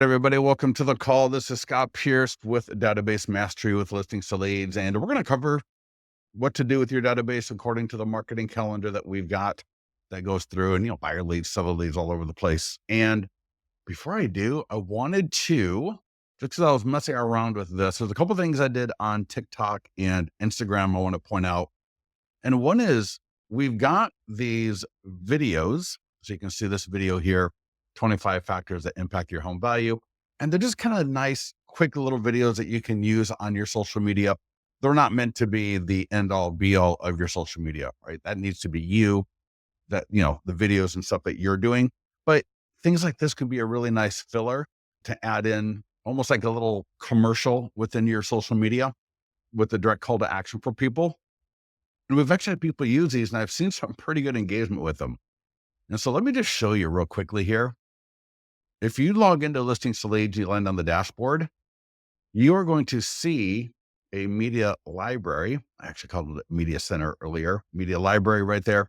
Everybody, welcome to the call. This is Scott Pierce with Database Mastery with Listings to Leads, and we're going to cover what to do with your database according to the marketing calendar that we've got that goes through and, buyer leads, seller leads all over the place. And before I do, I wanted to, just because I was messing around with this, there's a couple things I did on TikTok and Instagram I want to point out. And one is we've got these videos. So you can see this video here, 25 factors that impact your home value. And they're just kind of nice, quick little videos that you can use on your social media. They're not meant to be the end all be all of your social media, right? That needs to be you, the videos and stuff that you're doing. But things like this could be a really nice filler to add in, almost like a little commercial within your social media with the direct call to action for people. And we've actually had people use these, and I've seen some pretty good engagement with them. And so let me just show you real quickly here. If you log into Listings to Leads, you land on the dashboard, you are going to see a media library. I actually called it Media Center earlier, media library right there.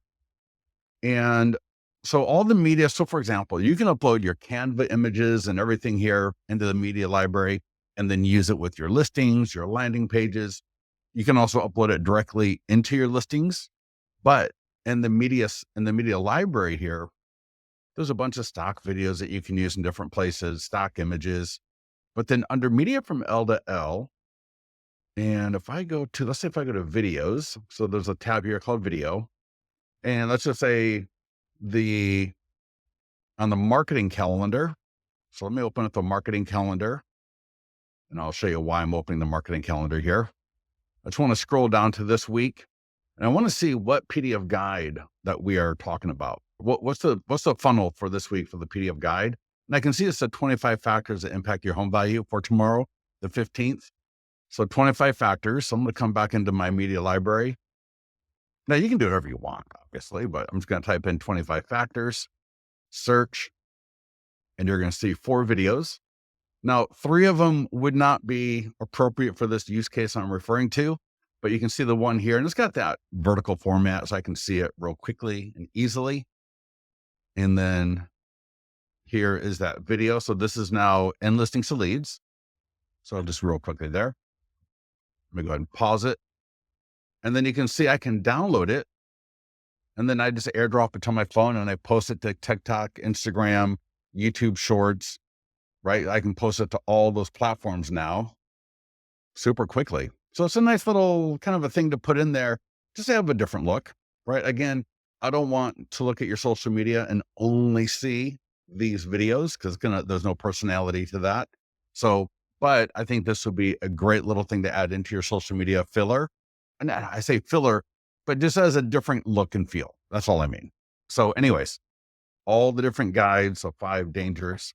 And so all the media, so for example, you can upload your Canva images and everything here into the media library and then use it with your listings, your landing pages. You can also upload it directly into your listings, but in the media library here, there's a bunch of stock videos that you can use in different places, stock images. But then under media from L to L, and if I go to, let's say if I go to videos, so there's a tab here called video, and let's just say on the marketing calendar. So let me open up the marketing calendar and I'll show you why I'm opening the marketing calendar here. I just want to scroll down to this week and I want to see what PDF guide that we are talking about. What's the funnel for this week for the PDF guide? And I can see it's the 25 factors that impact your home value for tomorrow, the 15th. So 25 factors. So I'm going to come back into my media library. Now you can do whatever you want, obviously, but I'm just going to type in 25 factors, search, and you're going to see 4 videos. Now, 3 of them would not be appropriate for this use case I'm referring to, but you can see the one here, and it's got that vertical format so I can see it real quickly and easily. And then here is that video. So this is now in Listings to Leads. So I'll just real quickly there. Let me go ahead and pause it. And then you can see I can download it. And then I just airdrop it to my phone and I post it to TikTok, Instagram, YouTube Shorts, right? I can post it to all those platforms now super quickly. So it's a nice little kind of a thing to put in there just to have a different look, right? Again, I don't want to look at your social media and only see these videos because there's no personality to that. So, but I think this would be a great little thing to add into your social media filler. And I say filler, but just as a different look and feel. That's all I mean. So anyways, all the different guides of 5 dangers.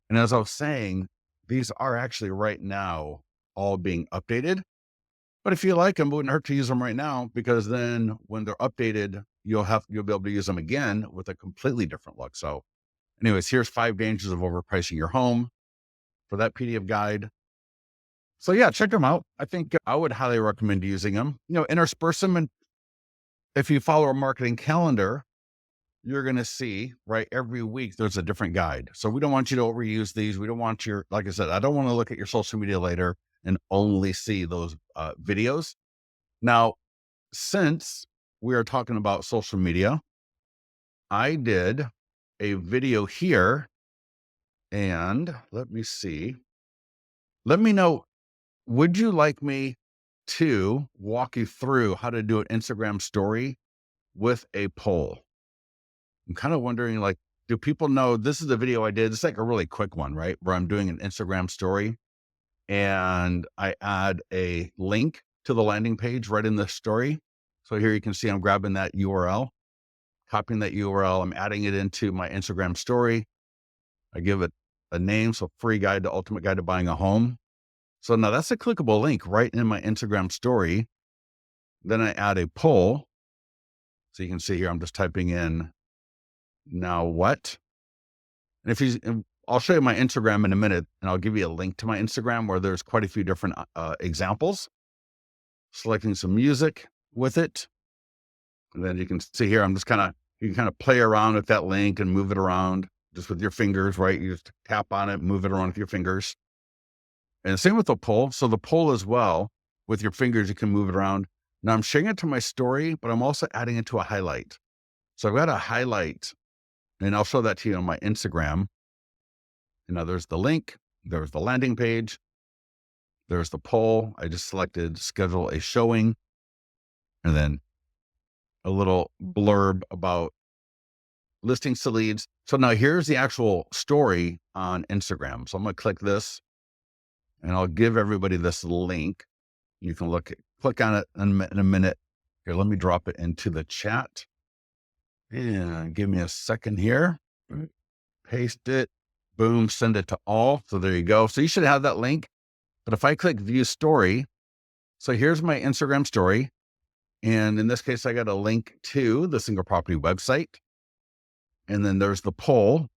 And as I was saying, these are actually right now all being updated. But if you like them, it wouldn't hurt to use them right now because then when they're updated, you'll be able to use them again with a completely different look. So anyways, here's 5 dangers of overpricing your home for that PDF guide. So yeah, check them out. I think I would highly recommend using them, intersperse them. And if you follow a marketing calendar, you're going to see, right, every week there's a different guide. So we don't want you to overuse these. We don't want like I said, I don't want to look at your social media later and only see those videos. Now, since we are talking about social media, I did a video here and let me see. Let me know, would you like me to walk you through how to do an Instagram story with a poll? I'm kind of wondering, like, do people know this is the video I did? It's like a really quick one, right? Where I'm doing an Instagram story and I add a link to the landing page right in the story. So here you can see I'm grabbing that URL, copying that URL. I'm adding it into my Instagram story. I give it a name. So free guide to ultimate guide to buying a home. So now that's a clickable link right in my Instagram story. Then I add a poll. So you can see here, I'm just typing in now what? And I'll show you my Instagram in a minute and I'll give you a link to my Instagram where there's quite a few different examples. Selecting some music with it. And then you can see here, you can kind of play around with that link and move it around. just with your fingers, right? You just tap on it, move it around with your fingers. And same with the poll. So the poll as well, with your fingers, you can move it around. Now I'm sharing it to my story, but I'm also adding it to a highlight. So I've got a highlight, and I'll show that to you on my Instagram. You know, there's the link, there's the landing page, there's the poll. I just selected schedule a showing, and then a little blurb about listings to leads. So now here's the actual story on Instagram. So I'm going to click this, and I'll give everybody this link. You can click on it in a minute. Here, let me drop it into the chat. And give me a second here. Paste it. Boom, send it to all. So there you go. So you should have that link. But if I click view story, so here's my Instagram story. And in this case, I got a link to the single property website. And then there's the poll.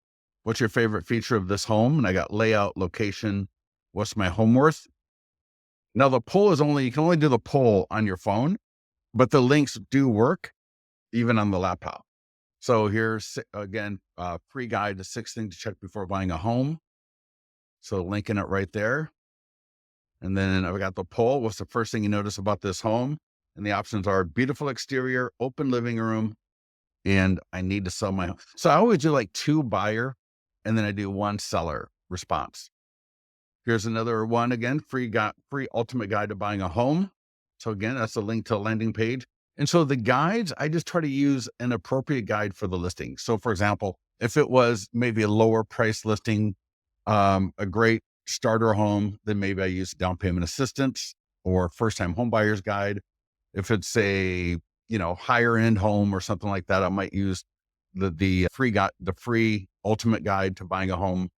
What's your favorite feature of this home? And I got layout, location. What's my home worth? Now the poll is you can only do the poll on your phone, but the links do work even on the laptop. So here's again, free guide to 6 things to check before buying a home. So linking it right there. And then I've got the poll. What's the first thing you notice about this home? And the options are beautiful exterior, open living room, and I need to sell my home. So I always do like 2 buyer, and then I do 1 seller response. Here's another one again, free ultimate guide to buying a home. So again, that's a link to a landing page. And so the guides, I just try to use an appropriate guide for the listing. So for example, if it was maybe a lower price listing, a great starter home, then maybe I use down payment assistance or first time home buyer's guide. If it's a, higher end home or something like that, I might use the free ultimate guide to buying a home.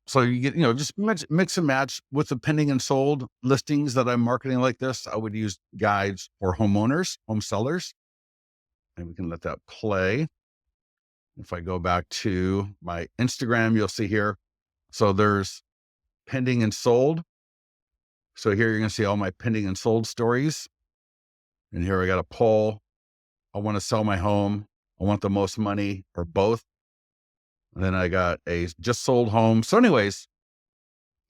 So you get, just mix and match with the pending and sold listings that I'm marketing like this. I would use guides for homeowners, home sellers, and we can let that play. If I go back to my Instagram, you'll see here. So there's pending and sold. So here you're going to see all my pending and sold stories. And here I got a poll. I want to sell my home. I want the most money, or both. And then I got a just sold home. So anyways,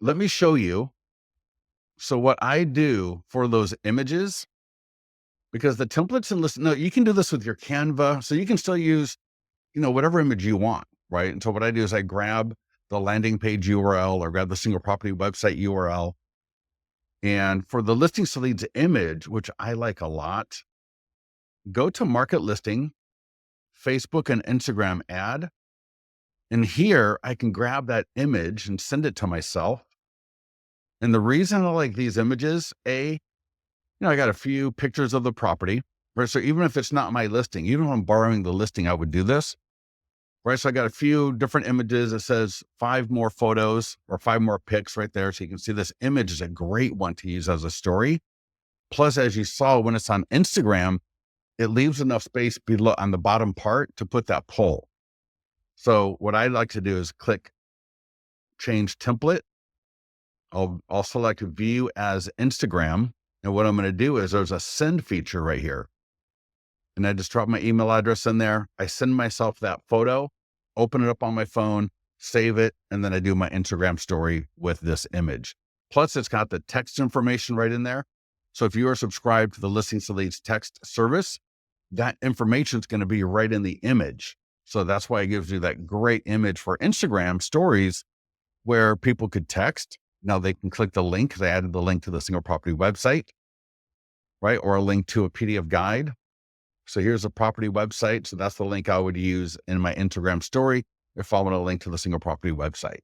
let me show you. So what I do for those images, because the templates and list, no, you can do this with your Canva. So you can still use, whatever image you want, right? And so what I do is I grab the landing page URL or grab the single property website URL. And for the listings to leads image, which I like a lot, go to market listing, Facebook and Instagram ad. And here I can grab that image and send it to myself. And the reason I like these images, I got a few pictures of the property, right? So even if it's not my listing, even if I'm borrowing the listing, I would do this, right? So I got a few different images. It says 5 more photos or 5 more pics right there. So you can see this image is a great one to use as a story. Plus, as you saw, when it's on Instagram, it leaves enough space below on the bottom part to put that poll. So what I like to do is click change template. I'll select view as Instagram. And what I'm going to do is there's a send feature right here. And I just drop my email address in there. I send myself that photo, open it up on my phone, save it, and then I do my Instagram story with this image. Plus, it's got the text information right in there. So if you are subscribed to the Listings to Leads text service, that information is going to be right in the image. So that's why it gives you that great image for Instagram stories where people could text. Now they can click the link because I added the link to the single property website, right? Or a link to a PDF guide. So here's a property website. So that's the link I would use in my Instagram story if I want a link to the single property website.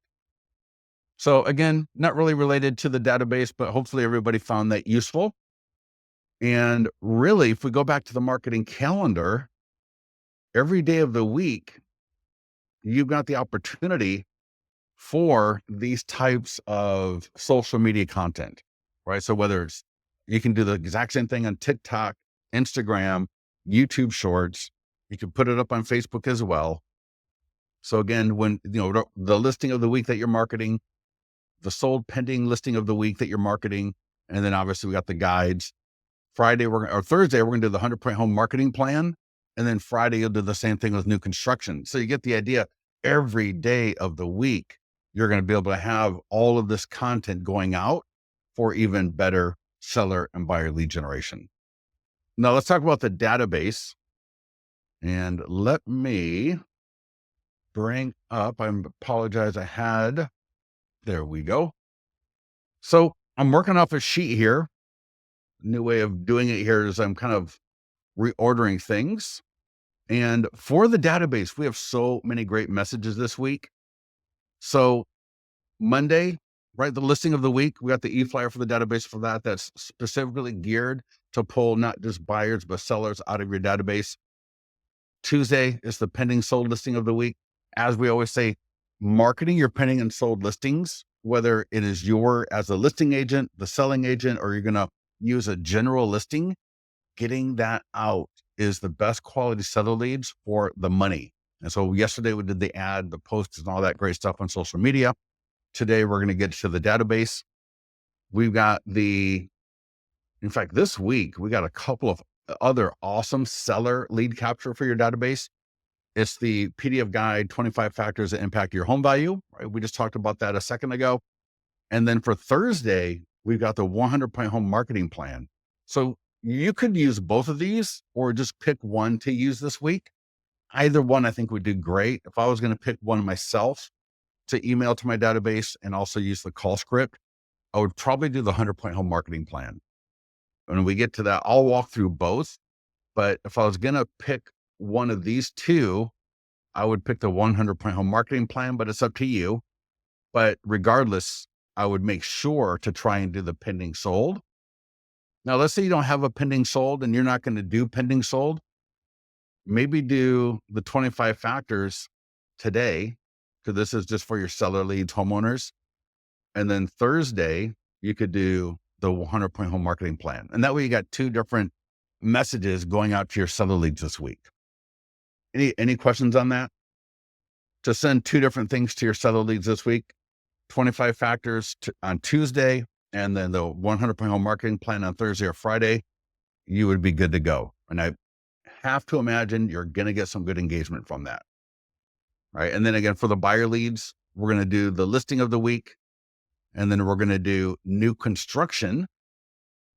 So again, not really related to the database, but hopefully everybody found that useful. And really, if we go back to the marketing calendar, every day of the week, you've got the opportunity for these types of social media content, right? So whether it's, you can do the exact same thing on TikTok, Instagram, YouTube Shorts, you can put it up on Facebook as well. So again, when, the listing of the week that you're marketing, the sold pending listing of the week that you're marketing, and then obviously we got the guides. Thursday, we're going to do the 100-point home marketing plan. And then Friday, you'll do the same thing with new construction. So you get the idea. every day of the week, you're going to be able to have all of this content going out for even better seller and buyer lead generation. Now let's talk about the database, and let me bring up, I apologize, there we go. So I'm working off a sheet here. New way of doing it here is I'm kind of reordering things. And for the database, we have so many great messages this week. So Monday, right, the listing of the week, we got the eFlyer for the database for that. That's specifically geared to pull not just buyers, but sellers out of your database. Tuesday is the pending sold listing of the week. As we always say, marketing your pending and sold listings, whether it is your as a listing agent, the selling agent, or you're going to use a general listing, getting that out is the best quality seller leads for the money. And so yesterday we did the ad, the posts, and all that great stuff on social media. Today we're going to get to the database. We've got in fact, this week we got a couple of other awesome seller lead capture for your database. It's the PDF guide, 25 factors that impact your home value. Right? We just talked about that a second ago. And then for Thursday, we've got the 100-point home marketing plan. So you could use both of these or just pick one to use this week. Either one I think would do great. If I was going to pick one myself to email to my database and also use the call script, I would probably do the 100-point home marketing plan. When we get to that, I'll walk through both. But if I was going to pick one of these two, I would pick the 100-point home marketing plan, but it's up to you. But regardless, I would make sure to try and do the pending sold. Now, let's say you don't have a pending sold and you're not going to do pending sold. Maybe do the 25 factors today, because this is just for your seller leads, homeowners. And then Thursday, you could do the 100-point home marketing plan. And that way you got two different messages going out to your seller leads this week. Any questions on that? To send two different things to your seller leads this week, 25 factors on Tuesday, and then the 100-point home marketing plan on Thursday or Friday, you would be good to go. And I have to imagine you're going to get some good engagement from that. Right. And then again, for the buyer leads, we're going to do the listing of the week, and then we're going to do new construction.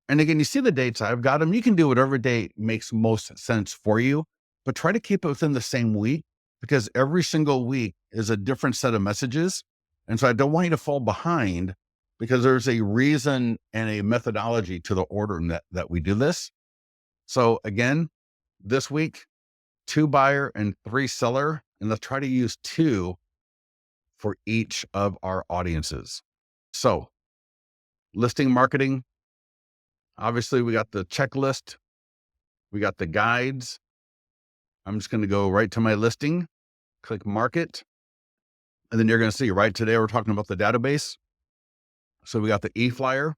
And again, you see the dates, I've got them. You can do whatever date makes most sense for you, but try to keep it within the same week, because every single week is a different set of messages. And so I don't want you to fall behind, because there's a reason and a methodology to the order that we do this. So again, this week, 2 buyer and 3 seller, and let's try to use 2 for each of our audiences. So listing marketing, obviously we got the checklist, we got the guides. I'm just going to go right to my listing, click market. And then you're going to see right today, we're talking about the database. So we got the eFlyer.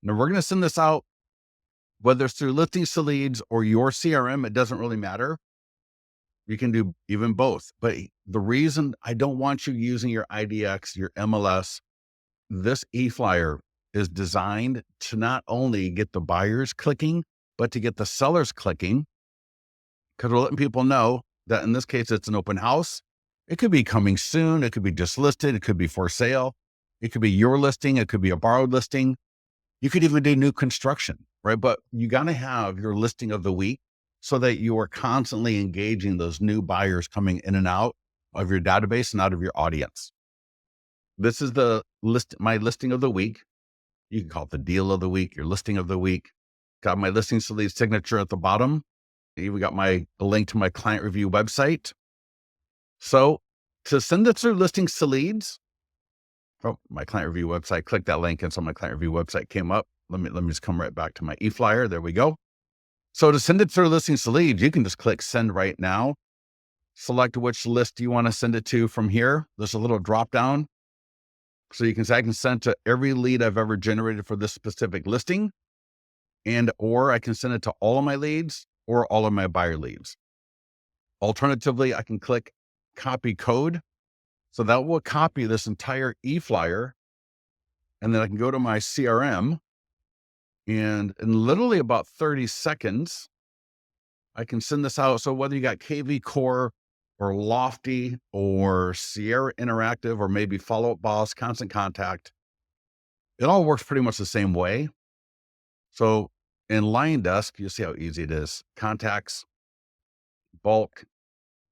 Now we're going to send this out, whether it's through listings to leads or your CRM, it doesn't really matter. You can do even both. But the reason I don't want you using your IDX, your MLS, this eFlyer is designed to not only get the buyers clicking, but to get the sellers clicking, because we're letting people know that in this case, it's an open house. It could be coming soon. It could be just listed. It could be for sale. It could be your listing. It could be a borrowed listing. You could even do new construction, right? But you got to have your listing of the week so that you are constantly engaging those new buyers coming in and out of your database and out of your audience. This is my listing of the week. You can call it the deal of the week, your listing of the week. Got my listings to lead signature at the bottom. We got a link to my client review website. So to send it through listings to leads, my client review website, click that link, and so my client review website came up. Let me just come right back to my eFlyer. There we go. So to send it through listings to leads, you can just click send right now. Select which list you want to send it to from here. There's a little drop down. So you can say, I can send to every lead I've ever generated for this specific listing, or I can send it to all of my leads or all of my buyer leads. Alternatively, I can click copy code. So that will copy this entire eFlyer. And then I can go to my CRM, and in literally about 30 seconds, I can send this out. So whether you got KV Core, or Lofty or Sierra Interactive or maybe Follow Up Boss, Constant Contact, it all works pretty much the same way. So in Line Desk, you'll see how easy it is. Contacts, bulk,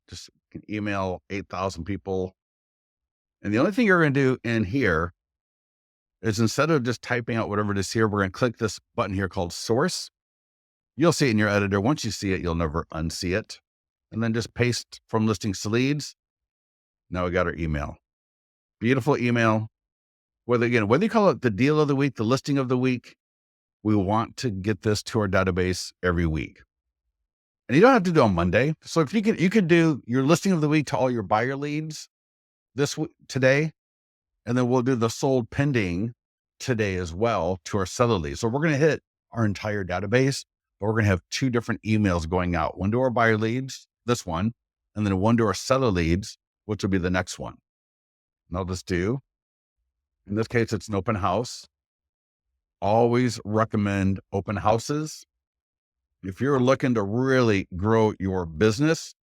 just can email 8,000 people. And the only thing you're going to do in here is instead of just typing out whatever it is here, we're going to click this button here called Source. You'll see it in your editor. Once you see it, you'll never unsee it. And then just paste from listings to leads. Now we got our email. Beautiful email. Whether you call it the deal of the week, the listing of the week, we want to get this to our database every week. And you don't have to do it on Monday. So if you could do your listing of the week to all your buyer leads today, and then we'll do the sold pending today as well to our seller leads. So we're going to hit our entire database, but we're going to have two different emails going out. One to our buyer leads, this one, and then one to our seller leads, which will be the next one. And I'll just do, in this case, it's an open house. Always recommend open houses. If you're looking to really grow your business,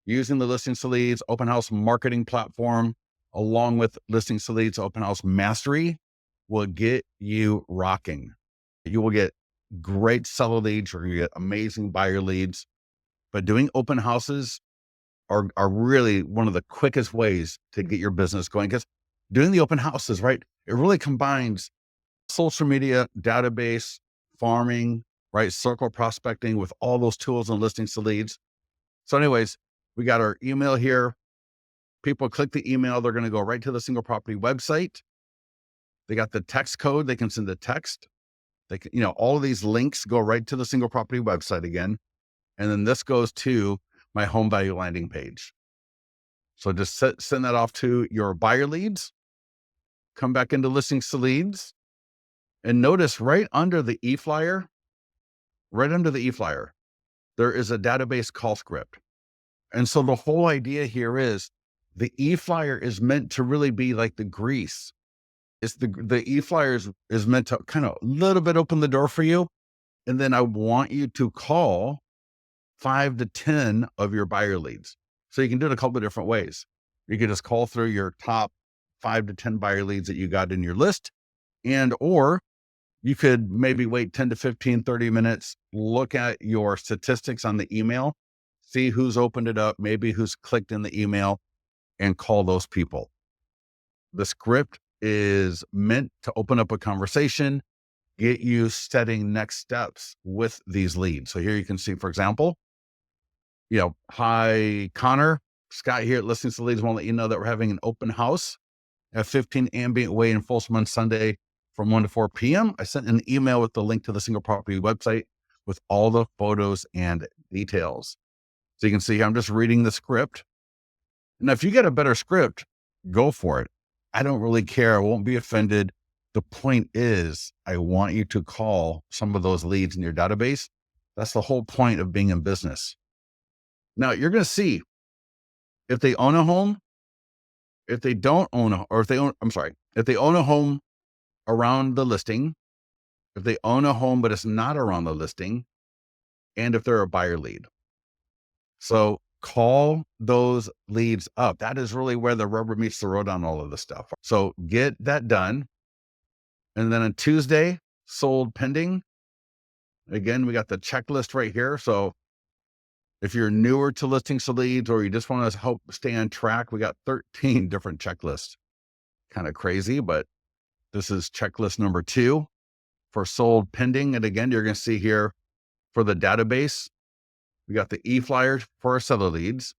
using the Listings to Leads open house marketing platform, along with Listings to Leads open house mastery, will get you rocking. You will get great seller leads, or you get amazing buyer leads. But doing open houses are really one of the quickest ways to get your business going, because doing the open houses, right, it really combines social media, database, farming, right, circle prospecting with all those tools and Listings to Leads. So anyways, we got our email here. People click the email, they're going to go right to the single property website. They got the text code, they can send the text. They can, all of these links go right to the single property website again. And then this goes to my home value landing page. So just send that off to your buyer leads, come back into Listings to Leads, and notice right under the eFlyer, there is a database call script. And so the whole idea here is the eFlyer is meant to really be like the grease. It's the eFlyer is meant to kind of a little bit open the door for you. And then I want you to call 5 to 10 of your buyer leads. So you can do it a couple of different ways. You can just call through your top 5 to 10 buyer leads that you got in your list, or you could maybe wait 10 to 15, 30 minutes, look at your statistics on the email, see who's opened it up, maybe who's clicked in the email, and call those people. The script is meant to open up a conversation, get you setting next steps with these leads. So here you can see, for example, hi, Connor, Scott here at Listings to Leads. Want to let you know that we're having an open house at 15 Ambient Way in Folsom on Sunday from 1 to 4 p.m. I sent an email with the link to the single property website with all the photos and details. So you can see I'm just reading the script. Now, if you get a better script, go for it. I don't really care. I won't be offended. The point is, I want you to call some of those leads in your database. That's the whole point of being in business. Now, you're going to see if they own a home, if they don't own if they own a home around the listing, if they own a home but it's not around the listing, and if they're a buyer lead. So call those leads up. That is really where the rubber meets the road on all of this stuff. So get that done. And then on Tuesday, sold pending. Again, we got the checklist right here. So if you're newer to Listings to Leads, or you just want to help stay on track, we got 13 different checklists. Kind of crazy, but this is checklist number 2 for sold pending. And again, you're going to see here for the database, we got the eFlyers for our seller leads.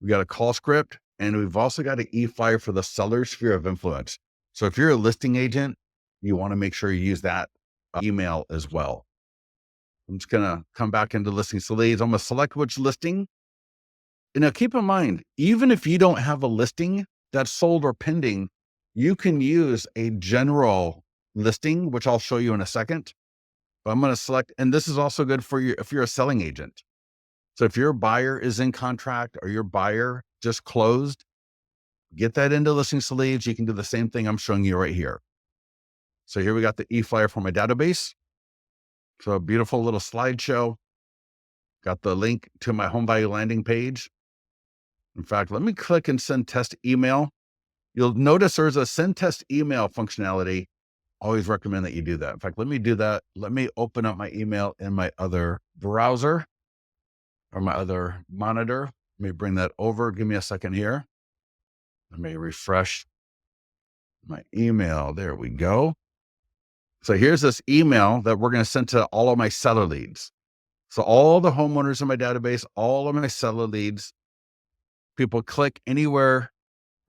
We got a call script, and we've also got an eFlyer for the seller sphere of influence. So if you're a listing agent, you want to make sure you use that email as well. I'm just going to come back into Listings to Leads. I'm going to select which listing. And now keep in mind, even if you don't have a listing that's sold or pending, you can use a general listing, which I'll show you in a second. But I'm going to select, and this is also good for you if you're a selling agent. So if your buyer is in contract or your buyer just closed, get that into Listings to Leads. You can do the same thing I'm showing you right here. So here we got the eFlyer for my database. So a beautiful little slideshow. Got the link to my home value landing page. In fact, let me click and send test email. You'll notice there's a send test email functionality. Always recommend that you do that. In fact, let me do that. Let me open up my email in my other browser or my other monitor. Let me bring that over. Give me a second here. Let me refresh my email. There we go. So here's this email that we're going to send to all of my seller leads. So all the homeowners in my database, all of my seller leads, people click anywhere,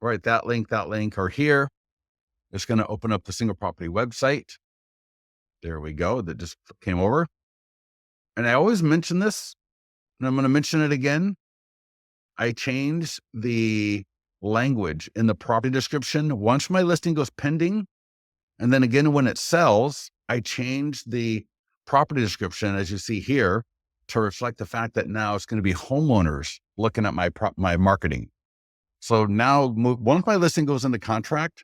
right? That link, or here. It's going to open up the single property website. There we go. That just came over. And I always mention this, and I'm going to mention it again. I changed the language in the property description once my listing goes pending. And then again, when it sells, I changed the property description, as you see here, to reflect the fact that now it's going to be homeowners looking at my marketing. So now once my listing goes into contract,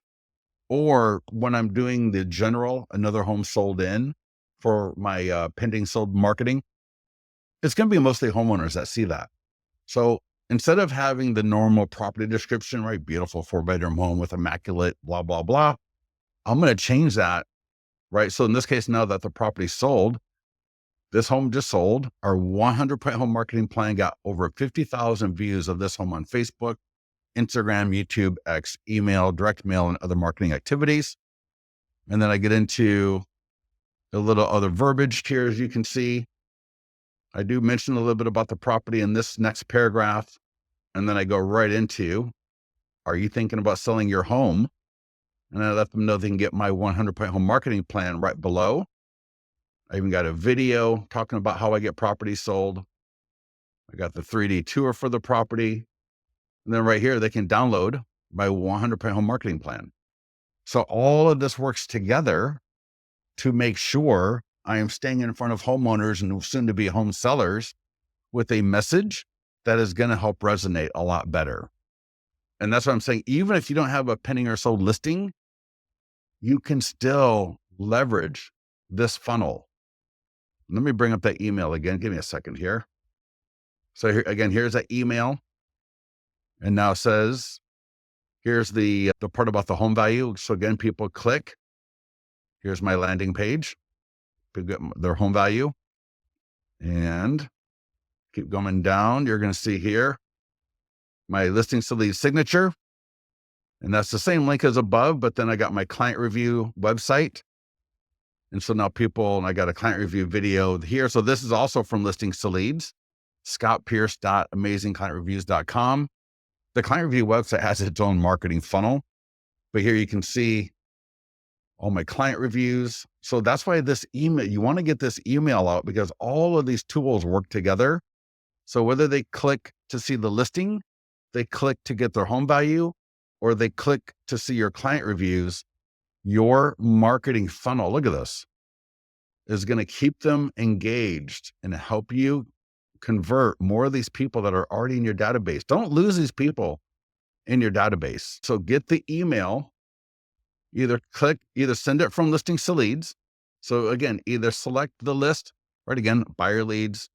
or when I'm doing the general, another home sold in for my pending sold marketing, it's going to be mostly homeowners that see that. So instead of having the normal property description, right? Beautiful 4-bedroom home with immaculate, blah, blah, blah. I'm going to change that, right? So in this case, now that the property sold, this home just sold, our 100% home marketing plan got over 50,000 views of this home on Facebook, Instagram, YouTube, X, email, direct mail, and other marketing activities. And then I get into a little other verbiage here, as you can see. I do mention a little bit about the property in this next paragraph. And then I go right into, are you thinking about selling your home? And I let them know they can get my 100% home marketing plan right below. I even got a video talking about how I get properties sold. I got the 3D tour for the property. And then right here, they can download my 100% home marketing plan. So all of this works together to make sure I am staying in front of homeowners and soon to be home sellers with a message that is going to help resonate a lot better. And that's what I'm saying. Even if you don't have a pending or sold listing, you can still leverage this funnel. Let me bring up that email again. Give me a second here. So here, again, here's that email. And now it says, here's the part about the home value. So again, people click. Here's my landing page. People get their home value. And keep going down. You're going to see here my listing to lead signature. And that's the same link as above, but then I got my client review website. And so now and I got a client review video here. So this is also from Listings to Leads, scottpierce.amazingclientreviews.com. The client review website has its own marketing funnel, but here you can see all my client reviews. So that's why this email, you want to get this email out because all of these tools work together. So whether they click to see the listing, they click to get their home value, or they click to see your client reviews, your marketing funnel, look at this, is going to keep them engaged and help you convert more of these people that are already in your database. Don't lose these people in your database. So get the email, either send it from Listings to Leads. So again, either select the list, right? Again, buyer leads.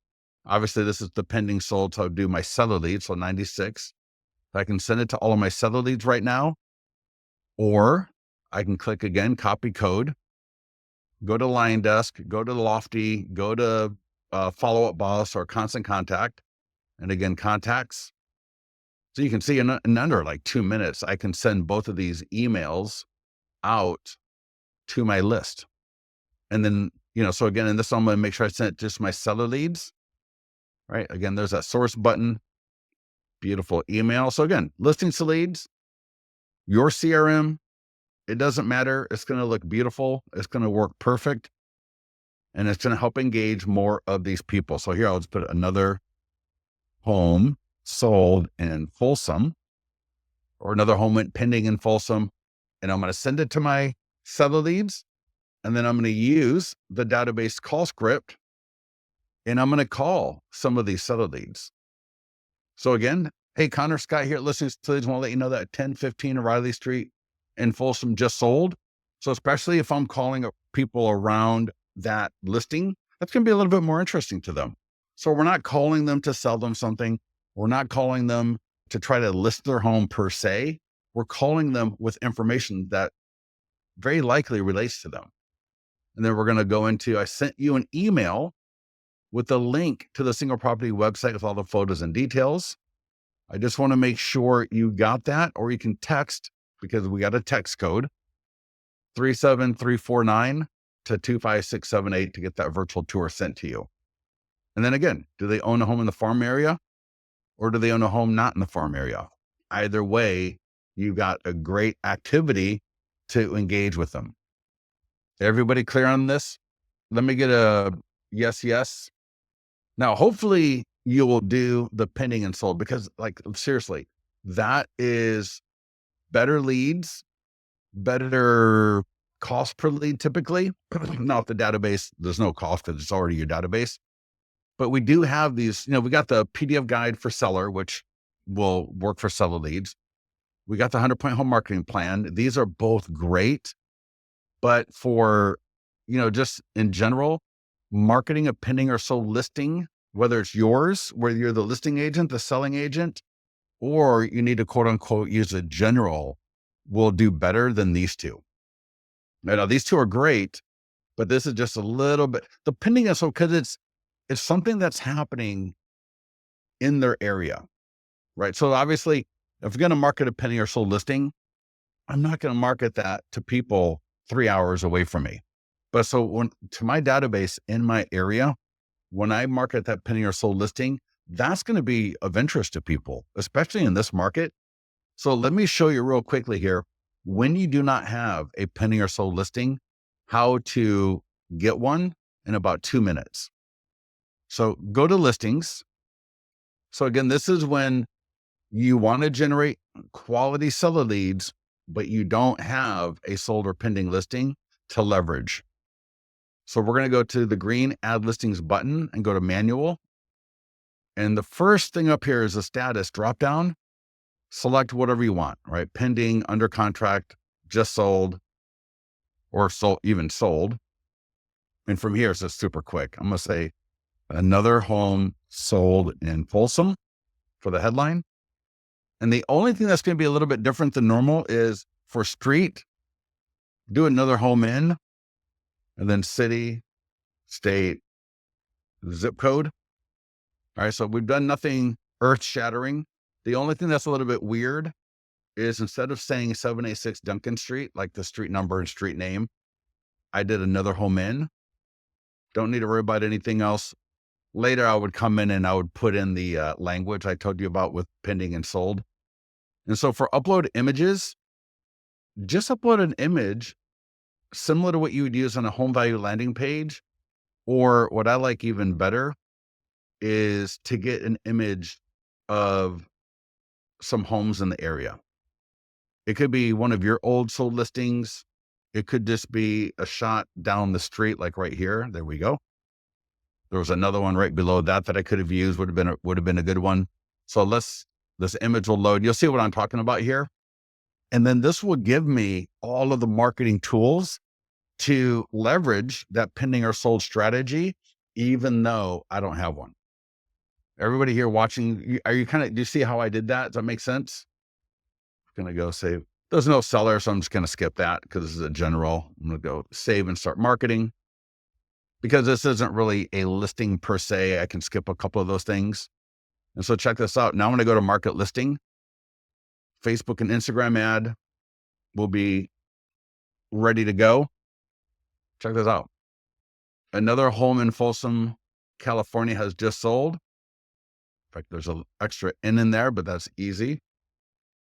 Obviously this is the pending sold. So I'll do my seller leads. So 96. I can send it to all of my seller leads right now, or I can click again, copy code, go to Line Desk, go to Lofty, go to Follow Up Boss or Constant Contact, and again, contacts. So you can see in under like 2 minutes, I can send both of these emails out to my list. And then, so again, in this, I'm going to make sure I send it just my seller leads, right? Again, there's that source button, beautiful email. So again, Listings to Leads, your CRM, it doesn't matter. It's going to look beautiful. It's going to work perfect. And it's going to help engage more of these people. So here, I'll just put another home sold in Folsom, or another home went pending in Folsom. And I'm going to send it to my seller leads. And then I'm going to use the database call script. And I'm going to call some of these seller leads. So again, hey, Connor Scott here at Listings to Leads. Want to let you know that 1015 O'Reilly Street in Folsom just sold. So especially if I'm calling up people around that listing, that's going to be a little bit more interesting to them. So we're not calling them to sell them something. We're not calling them to try to list their home per se. We're calling them with information that very likely relates to them. And then we're going to go into, I sent you an email with a link to the single property website with all the photos and details. I just want to make sure you got that, or you can text, because we got a text code 37349 to 25678 to get that virtual tour sent to you. And then again, do they own a home in the farm area, or do they own a home not in the farm area? Either way, you got a great activity to engage with them. Everybody clear on this? Let me get a yes, yes. Now, hopefully you will do the pending and sold, because like, seriously, that is better leads, better cost per lead typically. Now, if the database, there's no cost because it's already your database. But we do have these, we got the PDF guide for seller, which will work for seller leads. We got the 100-point home marketing plan. These are both great. But for, just in general, marketing a pending or sold listing, whether it's yours, whether you're the listing agent, the selling agent, or you need to quote unquote use a general, will do better than these two. Now, these two are great, but this is just a little bit, the pending and sold, because it's something that's happening in their area, right? So obviously, if you're going to market a pending or sold listing, I'm not going to market that to people 3 hours away from me. But so to my database in my area, when I market that pending or sold listing, that's going to be of interest to people, especially in this market. So let me show you real quickly here, when you do not have a pending or sold listing, how to get one in about 2 minutes. So go to listings. So again, this is when you want to generate quality seller leads, but you don't have a sold or pending listing to leverage. So we're going to go to the green add listings button and go to manual. And the first thing up here is a status dropdown. Select whatever you want, right? Pending, under contract, just sold, or sold, even sold. And from here, it's just super quick. I'm going to say another home sold in Folsom for the headline. And the only thing that's going to be a little bit different than normal is for street, do another home in, and then city, state, zip code. All right. So we've done nothing earth shattering. The only thing that's a little bit weird is instead of saying 786 Duncan Street, like the street number and street name, I did another home in. Don't need to worry about anything else. Later, I would come in and I would put in the language I told you about with pending and sold. And so for upload images, just upload an image similar to what you would use on a home value landing page. Or what I like even better is to get an image of some homes in the area. It could be one of your old sold listings. It could just be a shot down the street, like right here. There we go. There was another one right below that I could have used, would have been a good one. So this image will load. You'll see what I'm talking about here. And then this will give me all of the marketing tools to leverage that pending or sold strategy, even though I don't have one. Everybody here watching, do you see how I did that? Does that make sense? I'm going to go save. There's no seller, so I'm just going to skip that because this is a general. I'm going to go save and start marketing. Because this isn't really a listing per se, I can skip a couple of those things. And so check this out. Now I'm going to go to market listing. Facebook and Instagram ad will be ready to go. Check this out. Another home in Folsom, California has just sold. In fact, there's an extra in there, but that's easy.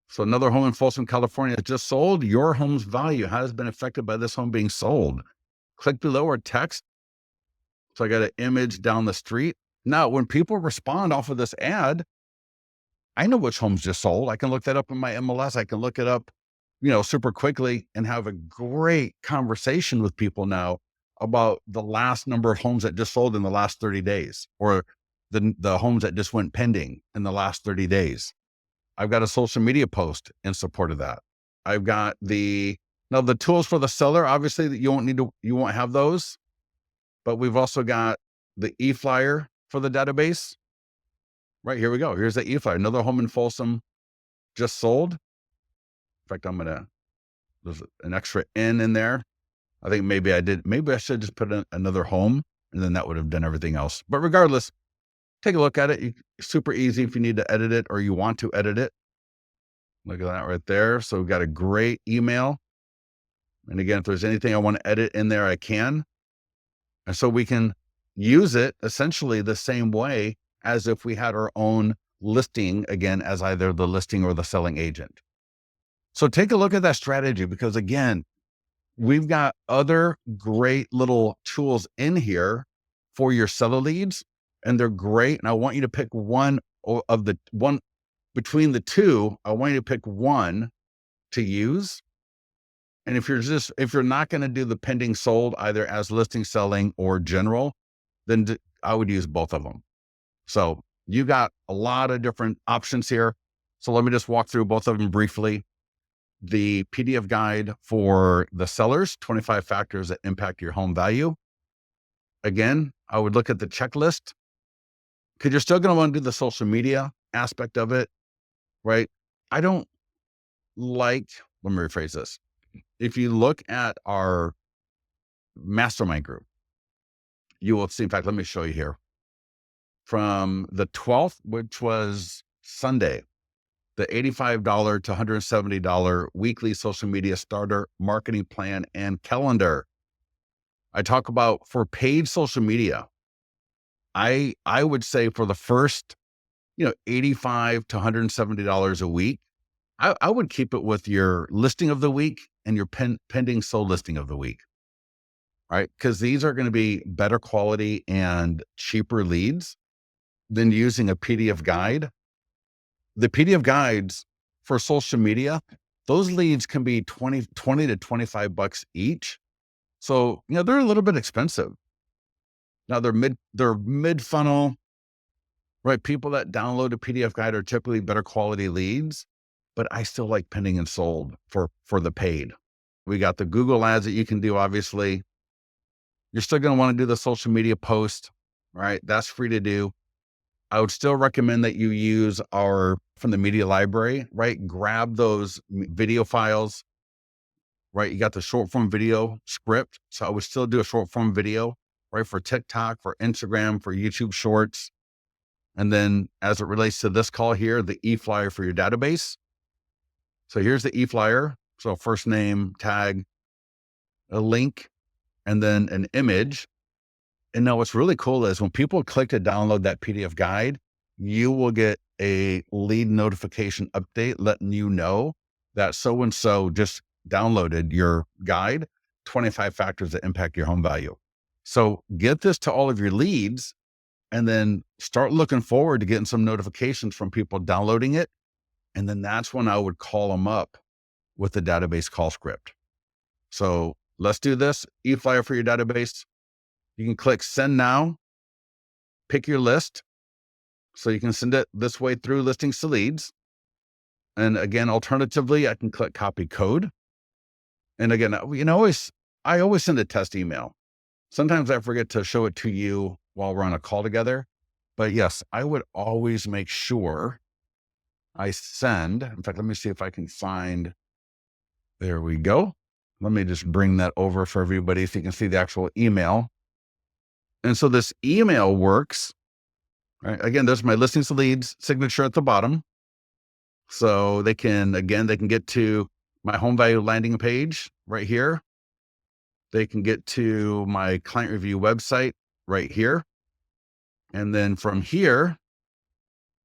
So another home in Folsom, California has just sold. Your home's value has been affected by this home being sold. Click below or text. So I got an image down the street. Now, when people respond off of this ad, I know which homes just sold. I can look that up in my MLS. I can look it up, super quickly and have a great conversation with people now about the last number of homes that just sold in the last 30 days, or the homes that just went pending in the last 30 days. I've got a social media post in support of that. I've got the tools for the seller. Obviously, that you won't have those, but we've also got the eFlyer for the database. Right, here we go. Here's the eFlyer, another home in Folsom just sold. In fact, there's an extra N in there. I think maybe I should just put in another home, and then that would have done everything else. But regardless, take a look at it. Super easy if you need to edit it or you want to edit it. Look at that right there. So we've got a great email. And again, if there's anything I want to edit in there, I can. And so we can use it essentially the same way as if we had our own listing, again, as either the listing or the selling agent. So take a look at that strategy, because again, we've got other great little tools in here for your seller leads, and they're great. And I want you to pick one between the two. I want you to pick one to use. And if you're not going to do the pending sold either as listing, selling, or general, then I would use both of them. So you got a lot of different options here. So let me just walk through both of them briefly. The PDF guide for the sellers, 25 factors that impact your home value. Again, I would look at the checklist, because you're still going to want to do the social media aspect of it, right? Let me rephrase this. If you look at our mastermind group, you will see, in fact, let me show you here. From the 12th, which was Sunday, the $85 to $170 weekly social media starter marketing plan and calendar. I talk about for paid social media. I would say for the first, $85 to $170 a week, I would keep it with your listing of the week and your pending sold listing of the week. Right? Because these are going to be better quality and cheaper leads than using a PDF guide. The PDF guides for social media, those leads can be 20 to $25 each. So, they're a little bit expensive. Now they're mid funnel, right? People that download a PDF guide are typically better quality leads, but I still like pending and sold for the paid. We got the Google ads that you can do, obviously. You're still going to want to do the social media post, right? That's free to do. I would still recommend that you use from the media library, right? Grab those video files, right? You got the short form video script. So I would still do a short form video, right? For TikTok, for Instagram, for YouTube shorts. And then as it relates to this call here, the eFlyer for your database. So here's the eFlyer. So first name, tag, a link, and then an image. And now what's really cool is when people click to download that PDF guide, you will get a lead notification update letting you know that so-and-so just downloaded your guide, 25 factors that impact your home value. So get this to all of your leads and then start looking forward to getting some notifications from people downloading it. And then that's when I would call them up with the database call script. So let's do this. eFlyer for your database. You can click send now, pick your list. So you can send it this way through listings to leads. And again, alternatively, I can click copy code. And again, I always send a test email. Sometimes I forget to show it to you while we're on a call together. But yes, I would always make sure I send. In fact, let me see if I can find. There we go. Let me just bring that over for everybody so you can see the actual email. And so this email works, right? Again, there's my listings to leads signature at the bottom. So they can get to my home value landing page right here. They can get to my client review website right here. And then from here,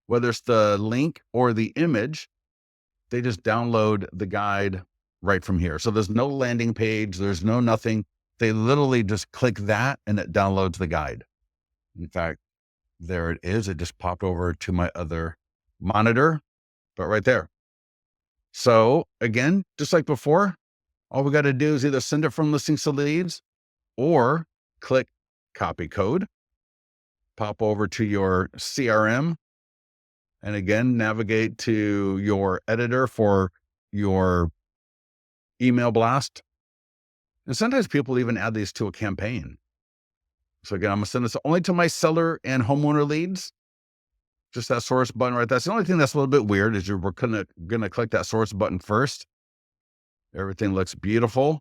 whether it's the link or the image, they just download the guide right from here. So there's no landing page. There's no nothing. They literally just click that and it downloads the guide. In fact, there it is. It just popped over to my other monitor, but right there. So again, just like before, all we got to do is either send it from listings to leads or click copy code, pop over to your CRM, and again, navigate to your editor for your email blast. And sometimes people even add these to a campaign. So again, I'm going to send this only to my seller and homeowner leads. Just that source button right. That's the only thing that's a little bit weird is we're gonna click that source button first. Everything looks beautiful.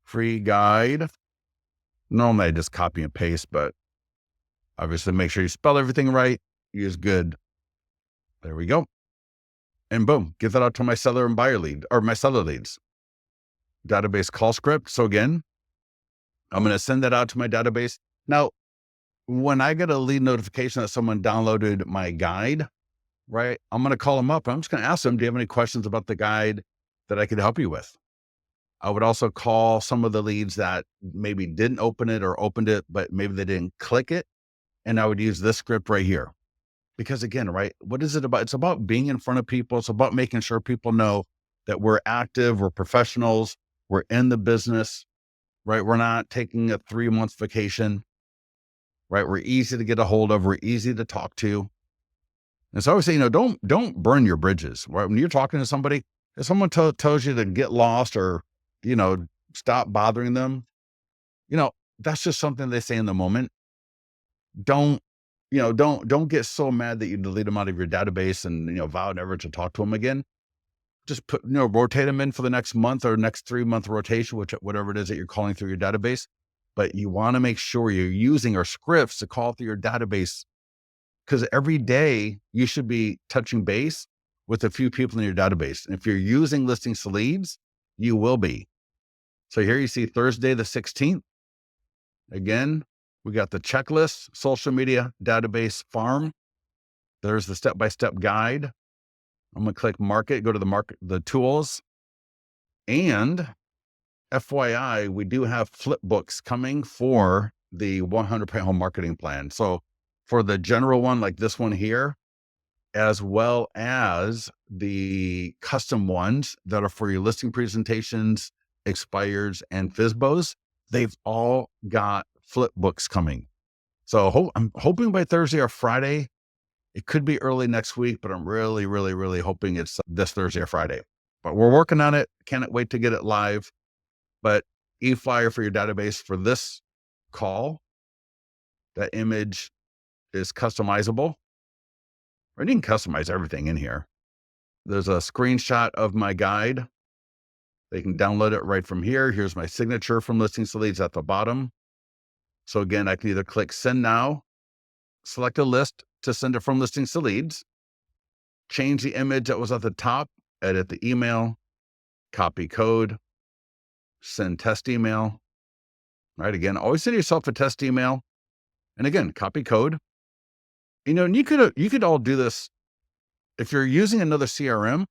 Free guide. Normally I just copy and paste, but obviously make sure you spell everything right. Use good. There we go. And boom, get that out to my seller and buyer lead or my seller leads. Database call script. So again, I'm going to send that out to my database. Now, when I get a lead notification that someone downloaded my guide, right, I'm going to call them up. I'm just going to ask them, do you have any questions about the guide that I could help you with? I would also call some of the leads that maybe didn't open it or opened it, but maybe they didn't click it. And I would use this script right here. Because again, right, what is it about? It's about being in front of people. It's about making sure people know that we're active, we're professionals, we're in the business, right? We're not taking a 3-month vacation, right? We're easy to get a hold of. We're easy to talk to. And so I would say, don't burn your bridges, right? When you're talking to somebody, if someone tells you to get lost or, stop bothering them, that's just something they say in the moment. Don't get so mad that you delete them out of your database and, vow never to talk to them again. Just rotate them in for the next month or next 3-month rotation, whatever it is that you're calling through your database. But you want to make sure you're using our scripts to call through your database, because every day you should be touching base with a few people in your database. And if you're using listings to leads, you will be. So here you see Thursday, the 16th. Again, we got the checklist, social media, database, farm. There's the step-by-step guide. I'm going to click market, go to the tools. And FYI, we do have flip books coming for the 100-point home marketing plan. So for the general one, like this one here, as well as the custom ones that are for your listing presentations, expires, and FSBOs, they've all got flip books coming. So I'm hoping by Thursday or Friday. It could be early next week, but I'm really, really, really hoping it's this Thursday or Friday. But we're working on it. Can't wait to get it live. But eFlyer for your database for this call, that image is customizable. I didn't customize everything in here. There's a screenshot of my guide. They can download it right from here. Here's my signature from Listings to Leads at the bottom. So again, I can either click send now, select a list to send it from Listings to Leads, change the image that was at the top, edit the email, copy code, send test email. Right, again, always send yourself a test email. And again, copy code. And you could all do this. If you're using another CRM,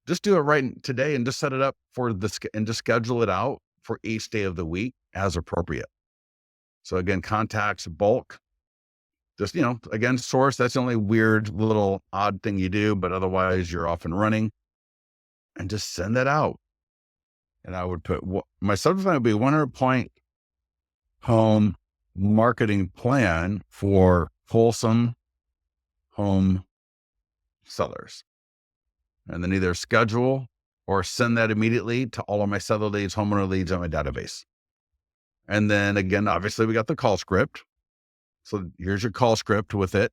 just do it right today and just set it up for this and just schedule it out for each day of the week as appropriate. So again, contacts, bulk. Just, again, source, that's the only weird little odd thing you do, but otherwise you're off and running. And just send that out. And I would put, my subject line would be 100-point home marketing plan for wholesome home sellers. And then either schedule or send that immediately to all of my seller leads, homeowner leads on my database. And then again, obviously we got the call script. So here's your call script with it.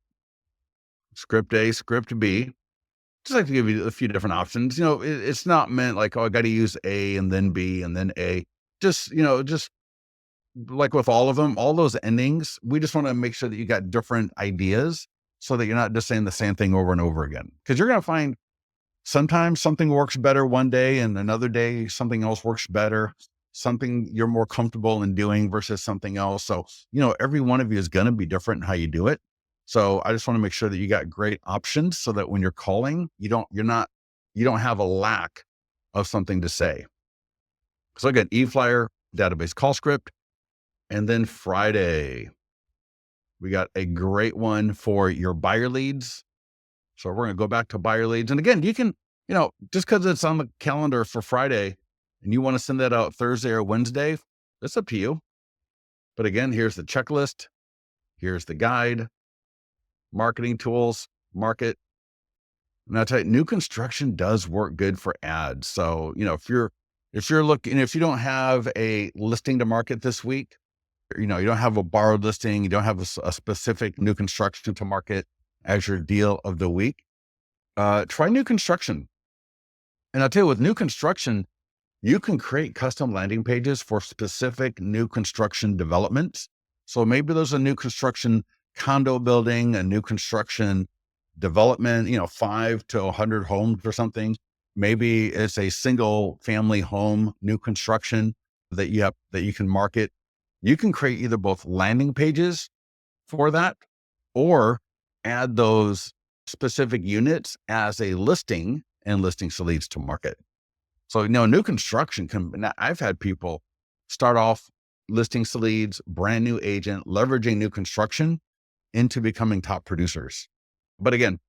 Script A, script B. Just like to give you a few different options. It's not meant like, I got to use A and then B and then A. Just like with all of them, all those endings, we just want to make sure that you got different ideas so that you're not just saying the same thing over and over again. Because you're going to find sometimes something works better one day and another day something else works better. Something you're more comfortable in doing versus something else. So, every one of you is going to be different in how you do it. So I just want to make sure that you got great options so that when you're calling, you don't have a lack of something to say. So again, eFlyer, database call script. And then Friday, we got a great one for your buyer leads. So we're going to go back to buyer leads. And again, you can, just because it's on the calendar for Friday, and you want to send that out Thursday or Wednesday, that's up to you. But again, here's the checklist. Here's the guide, marketing tools, market. And I'll tell you, new construction does work good for ads. So, if you're looking, if you don't have a listing to market this week, you don't have a borrowed listing, you don't have a specific new construction to market, as your deal of the week. Try new construction. And I'll tell you, with new construction, you can create custom landing pages for specific new construction developments. So maybe there's a new construction condo building, a new construction development, 5 to 100 homes or something. Maybe it's a single family home, new construction that you can market. You can create either both landing pages for that or add those specific units as a listing and listings leads to market. So, new construction I've had people start off listings to leads, brand new agent, leveraging new construction into becoming top producers. But again,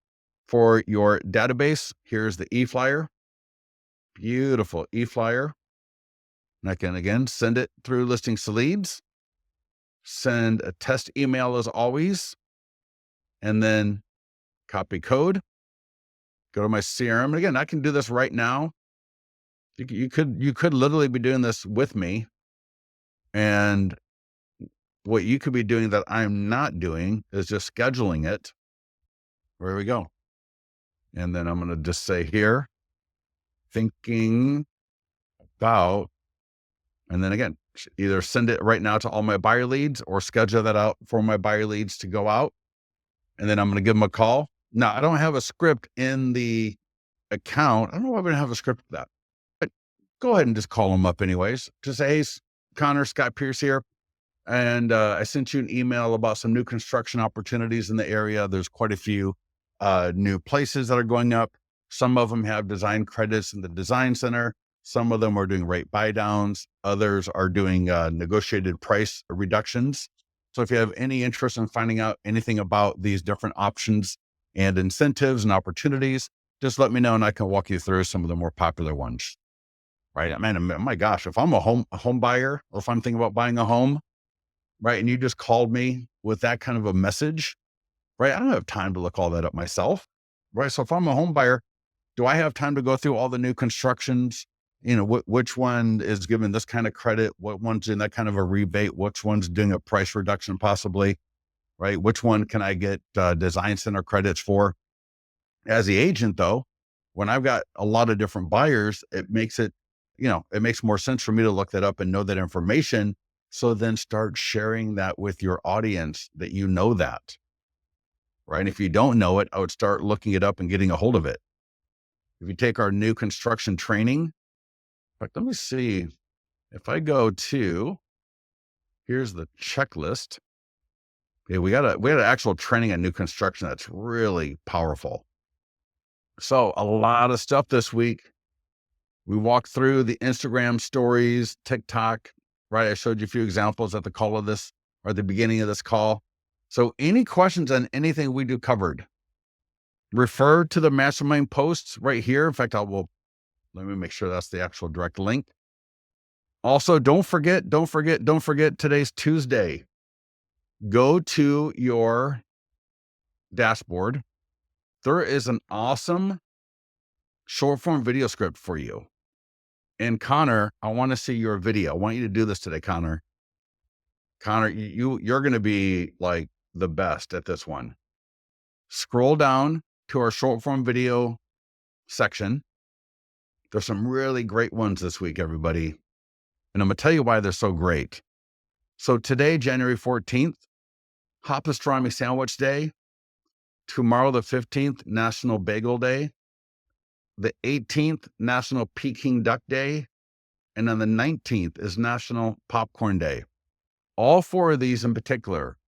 for your database, here's the eFlyer. Beautiful eFlyer. And I can again send it through listings to leads, send a test email as always, and then copy code, go to my CRM. And again, I can do this right now. You could literally be doing this with me. And what you could be doing that I'm not doing is just scheduling it. There we go. And then I'm going to just say here, thinking about, and then again, either send it right now to all my buyer leads or schedule that out for my buyer leads to go out. And then I'm going to give them a call. Now, I don't have a script in the account. I don't know why we don't have a script for that. But go ahead and just call them up anyways. Just say, hey, Connor, Scott Pierce here. And I sent you an email about some new construction opportunities in the area. There's quite a few new places that are going up. Some of them have design credits in the design center. Some of them are doing rate buy downs. Others are doing negotiated price reductions. So if you have any interest in finding out anything about these different options and incentives and opportunities, just let me know and I can walk you through some of the more popular ones. Right? Man, my gosh, if I'm a home buyer, or if I'm thinking about buying a home, right, and you just called me with that kind of a message, right? I don't have time to look all that up myself, right? So if I'm a home buyer, do I have time to go through all the new constructions? Which one is given this kind of credit? What one's in that kind of a rebate? Which one's doing a price reduction possibly, right? Which one can I get design center credits for? As the agent though, when I've got a lot of different buyers, it makes more sense for me to look that up and know that information. So then start sharing that with your audience that you know that, right? And if you don't know it, I would start looking it up and getting a hold of it. If you take our new construction training, in fact, let me see if I go to, here's the checklist. Okay, we had an actual training on new construction that's really powerful. So a lot of stuff this week. We walked through the Instagram stories, TikTok, right? I showed you a few examples at the call of this, or at the beginning of this call. So any questions on anything we do covered, refer to the mastermind posts right here. In fact, let me make sure that's the actual direct link. Also, don't forget, today's Tuesday. Go to your dashboard. There is an awesome short form video script for you. And Connor, I want to see your video. I want you to do this today, Connor. Connor, you're going to be like the best at this one. Scroll down to our short form video section. There's some really great ones this week, everybody. And I'm going to tell you why they're so great. So today, January 14th, Hot Pastrami Sandwich Day. Tomorrow, the 15th, National Bagel Day. The 18th, National Peking Duck Day. And then the 19th is National Popcorn Day. All four of these in particular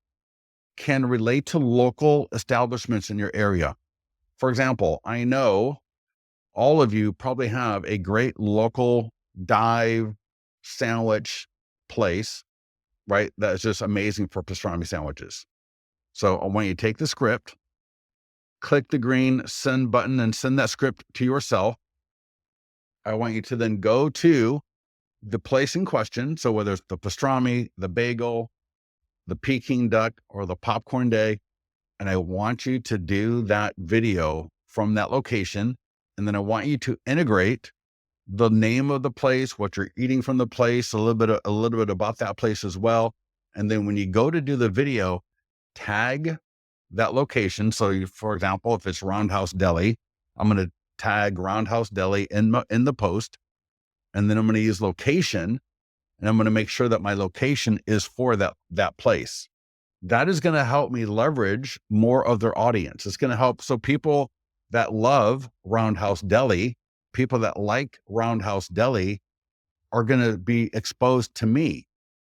can relate to local establishments in your area. For example, I know all of you probably have a great local dive sandwich place, right? That is just amazing for pastrami sandwiches. So I want you to take the script, click the green send button and send that script to yourself. I want you to then go to the place in question. So whether it's the pastrami, the bagel, the Peking duck, or the popcorn day, and I want you to do that video from that location. And then I want you to integrate the name of the place, what you're eating from the place, a little bit about that place as well. And then when you go to do the video, tag that location. So for example, if it's Roundhouse Deli, I'm going to tag Roundhouse Deli in the post, and then I'm going to use location, and I'm going to make sure that my location is for that place. That is going to help me leverage more of their audience. It's going to help. So people that love Roundhouse Deli, people that like Roundhouse Deli are going to be exposed to me.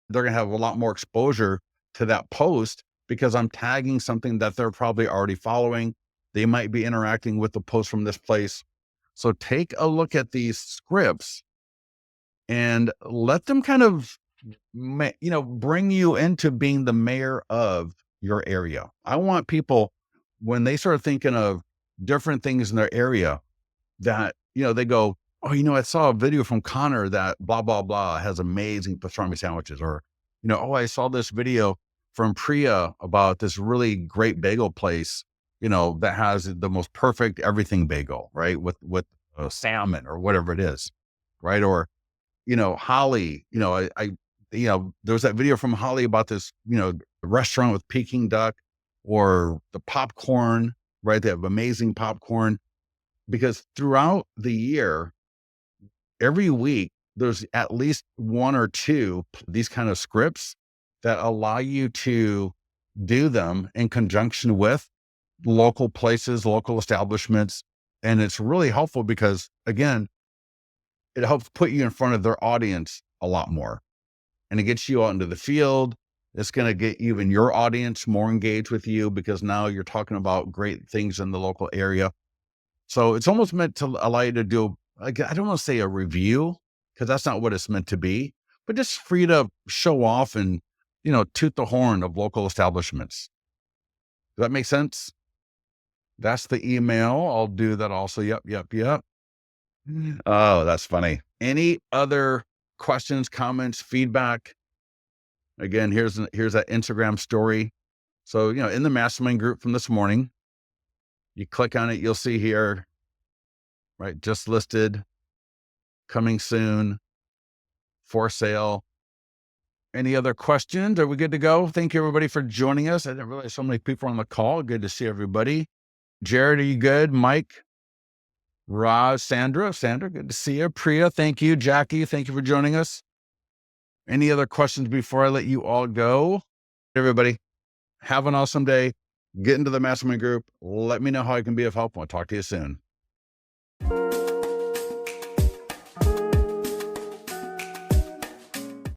They're going to have a lot more exposure to that post because I'm tagging something that they're probably already following. They might be interacting with the post from this place. So take a look at these scripts and let them kind of, bring you into being the mayor of your area. I want people, when they start thinking of different things in their area, that, they go, oh, I saw a video from Connor that blah, blah, blah has amazing pastrami sandwiches. Or, oh, I saw this video from Priya about this really great bagel place, that has the most perfect everything bagel, right? With salmon or whatever it is, right? Or, Holly, there was that video from Holly about this, restaurant with Peking duck, or the popcorn, right? They have amazing popcorn. Because throughout the year, every week, there's at least one or two these kind of scripts that allow you to do them in conjunction with local places, local establishments. And it's really helpful because, again, it helps put you in front of their audience a lot more. And it gets you out into the field. It's going to get even your audience more engaged with you because now you're talking about great things in the local area. So it's almost meant to allow you to do, like, I don't want to say a review, because that's not what it's meant to be, but just for you to show off and, toot the horn of local establishments. Does that make sense? That's the email. I'll do that also. Yep. Oh, that's funny. Any other questions, comments, feedback? Again, here's that Instagram story. So, in the mastermind group from this morning, you click on it, you'll see here, right? Just listed, coming soon, for sale. Any other questions? Are we good to go? Thank you, everybody, for joining us. I didn't realize so many people on the call. Good to see everybody. Jared, are you good? Mike, Raj, Sandra, good to see you. Priya, thank you. Jackie, thank you for joining us. Any other questions before I let you all go? Everybody, have an awesome day. Get into the mastermind group. Let me know how I can be of help. I'll talk to you soon.